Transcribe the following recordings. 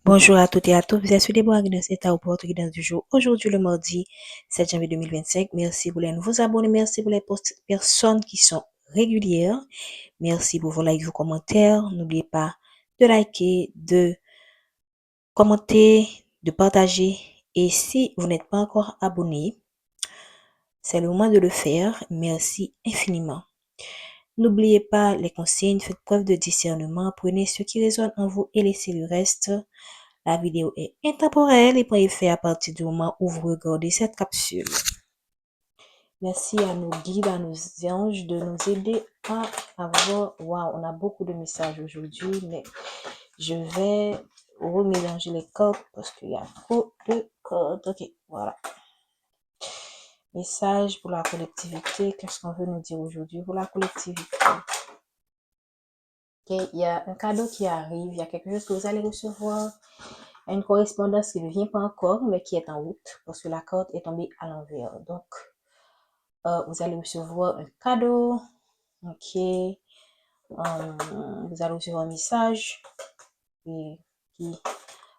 Bonjour à toutes et à tous, vous êtes sur les bois de cet opportunité guidance du jour. Aujourd'hui, le mardi 7 janvier 2025. Merci pour les nouveaux abonnés, merci pour les personnes qui sont régulières. Merci pour vos likes, vos commentaires. N'oubliez pas de liker, de commenter, de partager. Et si vous n'êtes pas encore abonné, c'est le moment de le faire. Merci infiniment. N'oubliez pas les consignes, faites preuve de discernement, prenez ce qui résonne en vous et laissez le reste. La vidéo est intemporelle et peut être faite à partir du moment où vous regardez cette capsule. Merci à nos guides, à nos anges de nous aider à avoir... Waouh, on a beaucoup de messages aujourd'hui, mais je vais remélanger les codes parce qu'il y a trop de codes. Ok, voilà. Message pour la collectivité. Qu'est-ce qu'on veut nous dire aujourd'hui pour la collectivité? Okay, il y a un cadeau qui arrive, il y a quelque chose que vous allez recevoir, une correspondance qui ne vient pas encore, mais qui est en route, parce que la carte est tombée à l'envers. Donc, vous allez recevoir un cadeau, ok, vous allez recevoir un message qui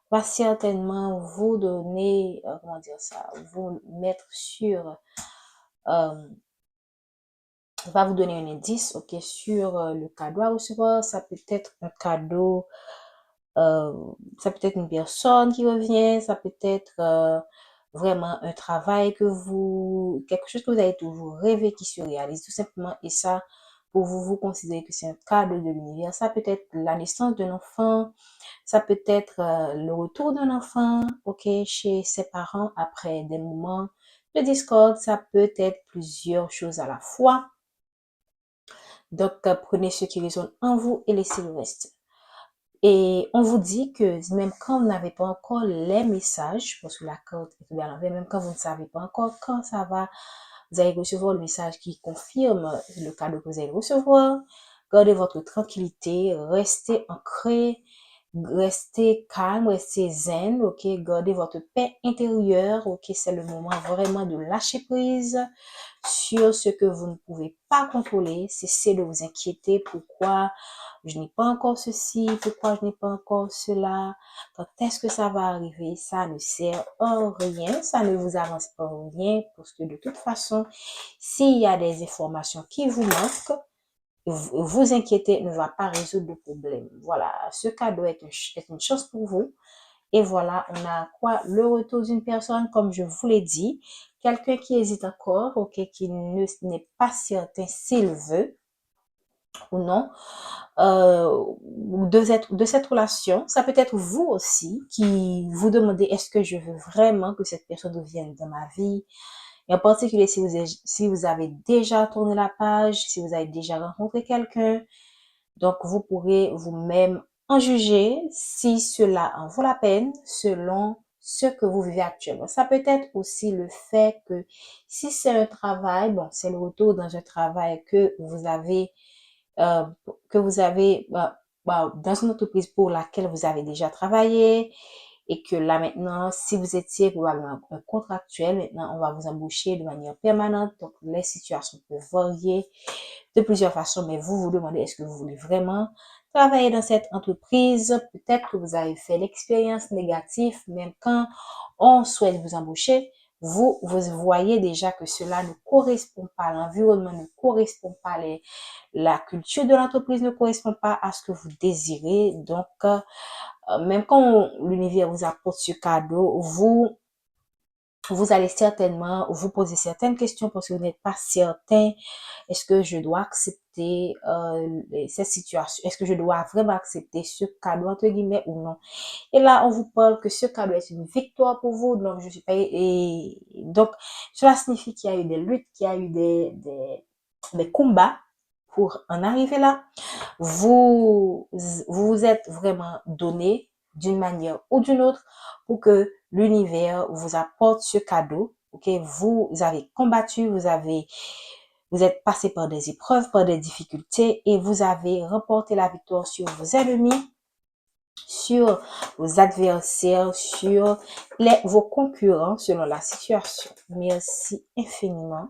va certainement vous donner, comment dire ça, vous mettre sur, va vous donner un indice, ok, sur le cadeau à recevoir. Ça peut être un cadeau, ça peut être une personne qui revient, ça peut être vraiment un travail quelque chose que vous avez toujours rêvé qui se réalise tout simplement. Et ça, pour vous, vous considérez que c'est un cadeau de l'univers. Ça peut être la naissance d'un enfant, ça peut être le retour d'un enfant, ok, chez ses parents après des moments de discorde. Ça peut être plusieurs choses à la fois. Donc, prenez ce qui résonne en vous et laissez le reste. Et on vous dit que même quand vous n'avez pas encore les messages, parce que la carte est bien l'envers, même quand vous ne savez pas encore quand ça va, vous allez recevoir le message qui confirme le cadeau que vous allez recevoir. Gardez votre tranquillité, restez ancré, restez calme, restez zen, ok? Gardez votre paix intérieure, ok? C'est le moment vraiment de lâcher prise sur ce que vous ne pouvez pas contrôler. Cessez de vous inquiéter. Pourquoi je n'ai pas encore ceci? Pourquoi je n'ai pas encore cela? Quand est-ce que ça va arriver? Ça ne sert à rien. Ça ne vous avance pas rien. Parce que de toute façon, s'il y a des informations qui vous manquent, vous inquiéter ne va pas résoudre le problème. Voilà, ce cadeau est une chance pour vous. Et voilà, on a quoi? Le retour d'une personne, comme je vous l'ai dit. Quelqu'un qui hésite encore, ok, qui n'est pas certain s'il veut ou non, de cette relation. Ça peut être vous aussi qui vous demandez, est-ce que je veux vraiment que cette personne revienne dans ma vie? Et en particulier, si vous avez déjà tourné la page, si vous avez déjà rencontré quelqu'un, donc vous pourrez vous-même en juger si cela en vaut la peine selon ce que vous vivez actuellement. Ça peut être aussi le fait que si c'est un travail, bon, c'est le retour dans un travail que vous avez dans une entreprise pour laquelle vous avez déjà travaillé, et que là maintenant, si vous étiez probablement un contractuel, maintenant on va vous embaucher de manière permanente. Donc les situations peuvent varier de plusieurs façons, mais vous vous demandez, est-ce que vous voulez vraiment travailler dans cette entreprise? Peut-être que vous avez fait l'expérience négative, même quand on souhaite vous embaucher, vous voyez déjà que cela ne correspond pas, l'environnement ne correspond pas, la culture de l'entreprise ne correspond pas à ce que vous désirez. Donc, même quand l'univers vous apporte ce cadeau, vous allez certainement vous poser certaines questions parce que vous n'êtes pas certain. Est-ce que je dois accepter cette situation? Est-ce que je dois vraiment accepter ce cadeau, entre guillemets, ou non? Et là, on vous parle que ce cadeau est une victoire pour vous. Donc, je suis pas... Et donc, cela signifie qu'il y a eu des luttes, qu'il y a eu des combats pour en arriver là. Vous vous êtes vraiment donné d'une manière ou d'une autre pour que l'univers vous apporte ce cadeau. Ok, vous avez combattu, vous êtes passé par des épreuves, par des difficultés et vous avez remporté la victoire sur vos ennemis, sur vos adversaires, sur vos concurrents selon la situation. Merci infiniment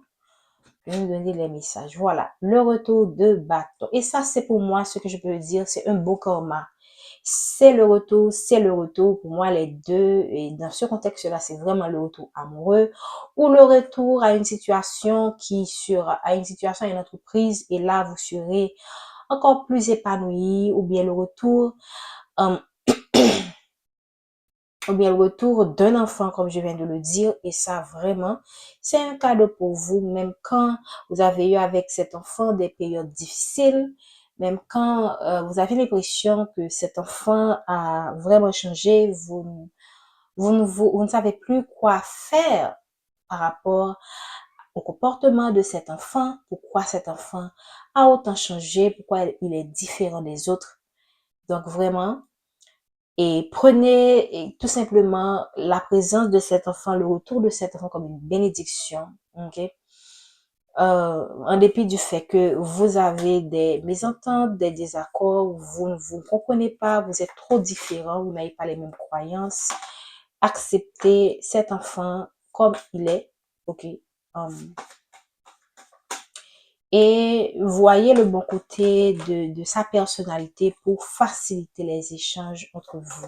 de nous donner les messages. Voilà, le retour de bâton. Et ça, c'est pour moi, ce que je peux dire, c'est un beau karma. c'est le retour, c'est le retour. Pour moi, les deux, et dans ce contexte-là, c'est vraiment le retour amoureux ou le retour à une situation à une entreprise, et là, vous serez encore plus épanoui, ou bien le retour, euh, ou bien le retour d'un enfant, comme je viens de le dire, et ça, vraiment, c'est un cadeau pour vous, même quand vous avez eu avec cet enfant des périodes difficiles, même quand vous avez l'impression que cet enfant a vraiment changé, vous ne savez plus quoi faire par rapport au comportement de cet enfant, pourquoi cet enfant a autant changé, pourquoi il est différent des autres. Donc vraiment, et prenez tout simplement la présence de cet enfant, le retour de cet enfant comme une bénédiction, ok? En dépit du fait que vous avez des mésententes, des désaccords, vous ne vous comprenez pas, vous êtes trop différents, vous n'avez pas les mêmes croyances, acceptez cet enfant comme il est, ok? Et voyez le bon côté de sa personnalité pour faciliter les échanges entre vous.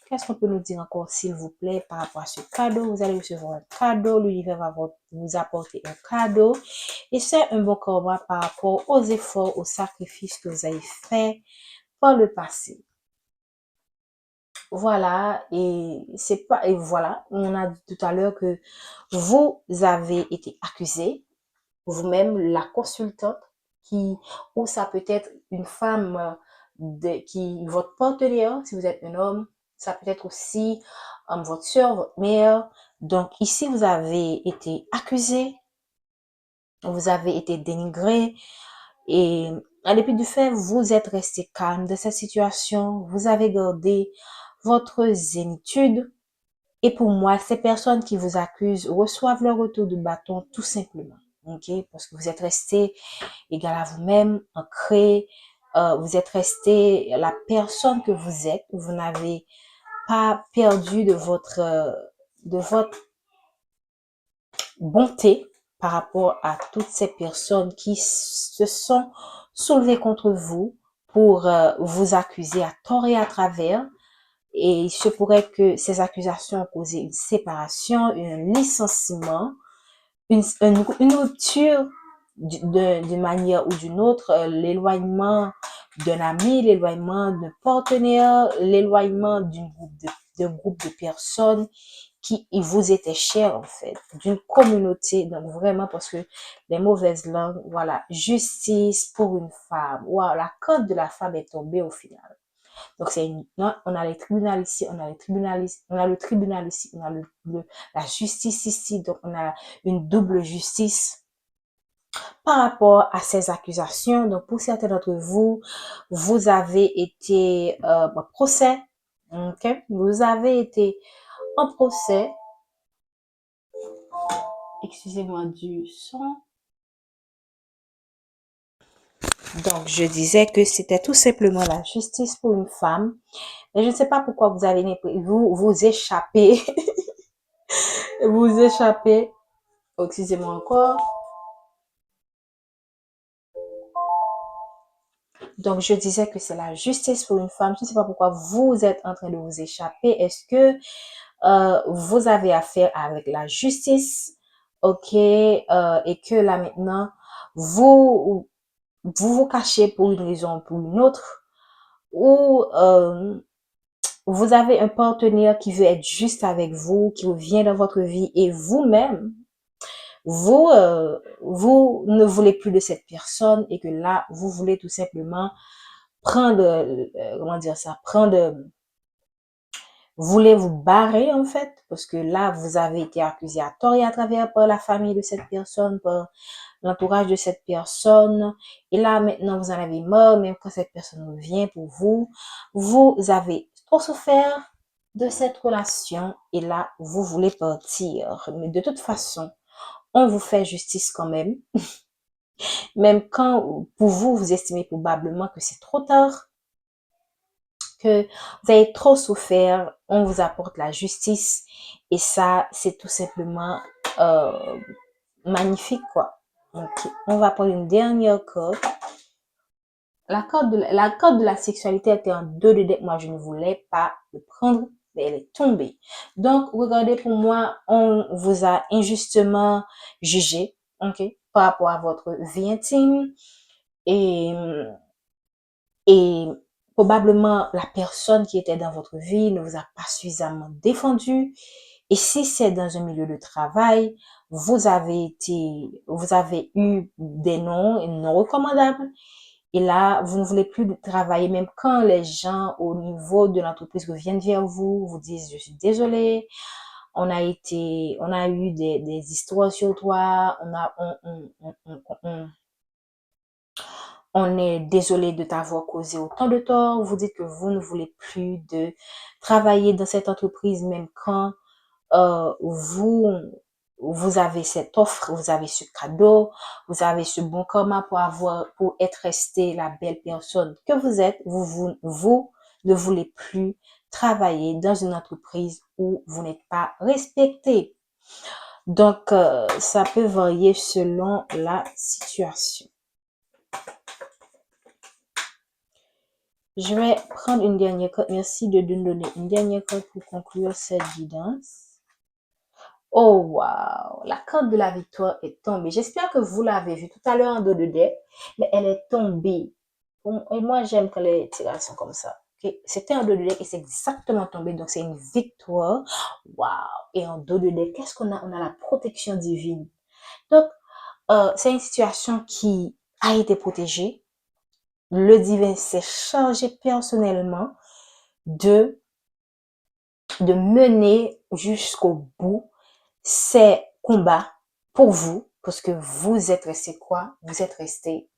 Qu'est-ce qu'on peut nous dire encore, s'il vous plaît, par rapport à ce cadeau? Vous allez recevoir un cadeau, l'univers va vous apporter un cadeau. Et c'est un bon karma par rapport aux efforts, aux sacrifices que vous avez faits par le passé. Voilà, et c'est pas, et voilà, on a dit tout à l'heure que vous avez été accusé, vous-même, la consultante, ou ça peut être une femme votre partenaire, si vous êtes un homme, ça peut être aussi votre soeur, votre mère. Donc ici, vous avez été accusé, vous avez été dénigré, et en dépit du fait, vous êtes resté calme de cette situation, vous avez gardé votre zénitude. Et pour moi, ces personnes qui vous accusent reçoivent leur retour de bâton tout simplement. Ok, parce que vous êtes resté égal à vous-même, ancré, vous êtes resté la personne que vous êtes, vous n'avez pas perdu de votre bonté par rapport à toutes ces personnes qui se sont soulevées contre vous pour vous accuser à tort et à travers. Et il se pourrait que ces accusations ont causé une séparation, un licenciement, une rupture d'une manière ou d'une autre, l'éloignement d'un ami, l'éloignement d'un partenaire, l'éloignement d'un groupe de personnes qui vous étaient chères, en fait, d'une communauté. Donc vraiment, parce que les mauvaises langues, voilà, justice pour une femme. Wow, la cote de la femme est tombée au final. Donc non, on a les tribunaux ici, on a le tribunal ici, on a la justice ici. Donc on a une double justice par rapport à ces accusations. Donc pour certains d'entre vous, vous avez été en procès, ok? Vous avez été en procès. Excusez-moi du son. Donc, je disais que c'était tout simplement la justice pour une femme. Et je ne sais pas pourquoi vous échappez, vous échappez. Oh, excusez-moi encore. Donc, je disais que c'est la justice pour une femme. Je ne sais pas pourquoi vous êtes en train de vous échapper. Est-ce que vous avez affaire avec la justice? Ok, et que là maintenant, vous cachez pour une raison ou pour une autre, ou vous avez un partenaire qui veut être juste avec vous, qui vient dans votre vie, et vous-même, vous ne voulez plus de cette personne, et que là, vous voulez tout simplement prendre, comment dire ça, vous voulez vous barrer en fait, parce que là, vous avez été accusé à tort et à travers par la famille de cette personne, par l'entourage de cette personne, et là, maintenant, vous en avez marre, même quand cette personne revient pour vous, vous avez trop souffert de cette relation, et là, vous voulez partir. Mais de toute façon, on vous fait justice quand même. Même quand, pour vous, vous estimez probablement que c'est trop tard, que vous avez trop souffert, on vous apporte la justice. Et ça, c'est tout simplement magnifique, quoi. Donc, on va prendre une dernière carte. la corde de la sexualité était en 2 de dés. Moi, je ne voulais pas le prendre, mais elle est tombée. Donc, regardez, pour moi, on vous a injustement jugé, ok, par rapport à votre vie intime et, et probablement la personne qui était dans votre vie ne vous a pas suffisamment défendu. Et si c'est dans un milieu de travail, vous avez eu des non recommandables. Et là, vous ne voulez plus travailler, même quand les gens au niveau de l'entreprise reviennent vers vous, vous disent, je suis désolé, on a eu des histoires sur toi, on est désolé de t'avoir causé autant de tort. Vous dites que vous ne voulez plus de travailler dans cette entreprise, même quand vous avez cette offre, vous avez ce cadeau, vous avez ce bon karma pour être resté la belle personne que vous êtes. Vous ne voulez plus travailler dans une entreprise où vous n'êtes pas respecté. Donc, ça peut varier selon la situation. Je vais prendre une dernière carte. Merci de nous donner une dernière carte pour conclure cette guidance. Oh, wow! La carte de la victoire est tombée. J'espère que vous l'avez vue tout à l'heure en dos de dé, mais elle est tombée. Et moi, j'aime quand les tirages sont comme ça. Okay? C'était en dos de dé et c'est exactement tombé. Donc, c'est une victoire. Wow! Et en dos de dé, qu'est-ce qu'on a? On a la protection divine. Donc, c'est une situation qui a été protégée. Le divin s'est chargé personnellement de mener jusqu'au bout ces combats pour vous, parce que vous êtes resté quoi? Vous êtes resté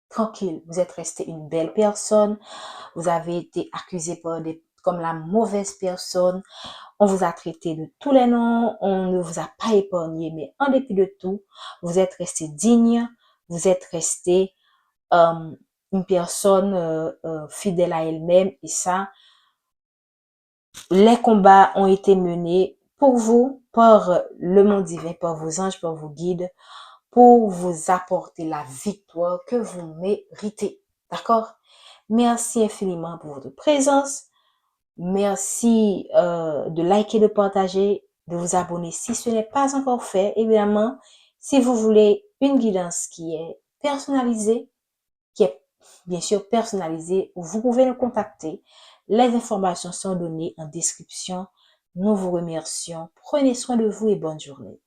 tranquille, vous êtes resté une belle personne, vous avez été accusé comme la mauvaise personne, on vous a traité de tous les noms, on ne vous a pas épargné, mais en dépit de tout, vous êtes resté digne, vous êtes resté une personne fidèle à elle-même, et ça, les combats ont été menés pour vous, par le monde divin, par vos anges, par vos guides, pour vous apporter la victoire que vous méritez. D'accord? Merci infiniment pour votre présence. Merci de liker, de partager, de vous abonner si ce n'est pas encore fait. Évidemment, si vous voulez une guidance qui est personnalisée, qui est bien sûr personnalisée, vous pouvez nous contacter. Les informations sont données en description. Nous vous remercions. Prenez soin de vous et bonne journée.